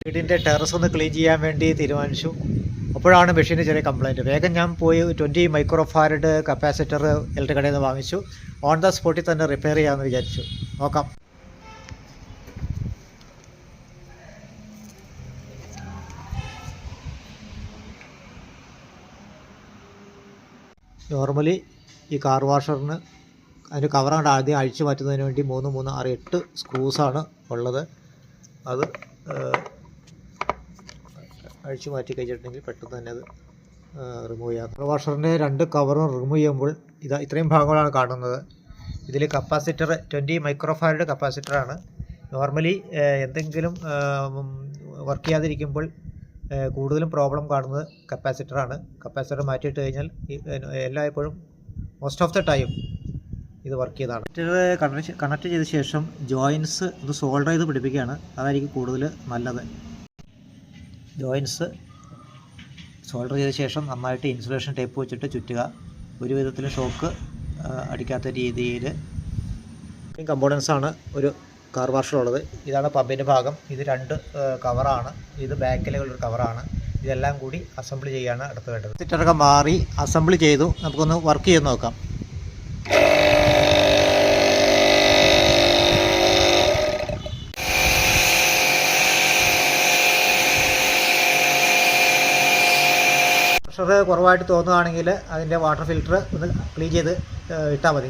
വീടിൻ്റെ ടെറസ് ഒന്ന് ക്ലീൻ ചെയ്യാൻ വേണ്ടി തീരുമാനിച്ചു. അപ്പോഴാണ് മെഷീന് ചെറിയ കംപ്ലയിൻറ്റ്. വേഗം ഞാൻ പോയി 20 മൈക്രോ ഫാരഡ് കപ്പാസിറ്റർ ഇലക്ട്രിക് കടയിൽ നിന്ന് വാങ്ങിച്ചു. ഓൺ ദ സ്പോട്ടിൽ തന്നെ റിപ്പയർ ചെയ്യാമെന്ന് വിചാരിച്ചു. നോക്കാം. നോർമലി ഈ കാർ വാഷറിന് അതിൻ്റെ കവറാണ്ട് ആദ്യം അഴിച്ചു മാറ്റുന്നതിന് വേണ്ടി 3, 3, 6, 8 സ്ക്രൂസാണ് ഉള്ളത്. അത് അഴിച്ചു മാറ്റി കഴിഞ്ഞിട്ടുണ്ടെങ്കിൽ പെട്ടെന്ന് തന്നെ അത് റിമൂവ് ചെയ്യാം. കാർ വാഷറിൻ്റെ 2 കവറും റിമൂവ് ചെയ്യുമ്പോൾ ഇത്രയും ഭാഗങ്ങളാണ് കാണുന്നത്. ഇതിൽ കപ്പാസിറ്റർ 20 മൈക്രോ ഫാരഡ് കപ്പാസിറ്ററാണ്. നോർമലി എന്തെങ്കിലും വർക്ക് ചെയ്യാതിരിക്കുമ്പോൾ കൂടുതലും പ്രോബ്ലം കാണുന്നത് കപ്പാസിറ്ററാണ്. കപ്പാസിറ്റർ മാറ്റിയിട്ട് കഴിഞ്ഞാൽ എല്ലായ്പ്പോഴും മോസ്റ്റ് ഓഫ് ദ ടൈം ഇത് വർക്ക് ചെയ്തതാണ്. കണക്ട് ചെയ്ത ശേഷം ജോയിൻസ് ഇത് സോൾഡർ ചെയ്ത് പിടിപ്പിക്കുകയാണ്. അതായിരിക്കും കൂടുതൽ നല്ലത്. ജോയിൻസ് സോൾഡർ ചെയ്ത ശേഷം നന്നായിട്ട് ഇൻസുലേഷൻ ടേപ്പ് വെച്ചിട്ട് ചുറ്റുക. ഒരു വിധത്തിൽ ഷോക്ക് അടിക്കാത്ത രീതിയിൽ. കമ്പോണൻസാണ് ഒരു കാർ വാഷറുള്ളത്. ഇതാണ് പമ്പിൻ്റെ ഭാഗം. ഇത് 2 കവറാണ്. ഇത് ബാക്കിലുള്ളൊരു കവറാണ്. ഇതെല്ലാം കൂടി അസംബിൾ ചെയ്യാണ് അടുത്ത് വേണ്ടത്. സിറ്ററൊക്കെ മാറി അസംബിൾ ചെയ്തു. നമുക്കൊന്ന് വർക്ക് ചെയ്ത് നോക്കാം. പ്രഷർ കുറവായിട്ട് തോന്നുകയാണെങ്കിൽ അതിൻ്റെ വാട്ടർ ഫിൽറ്റർ ഒന്ന് ക്ലീൻ ചെയ്ത് ഇട്ടാൽ മതി.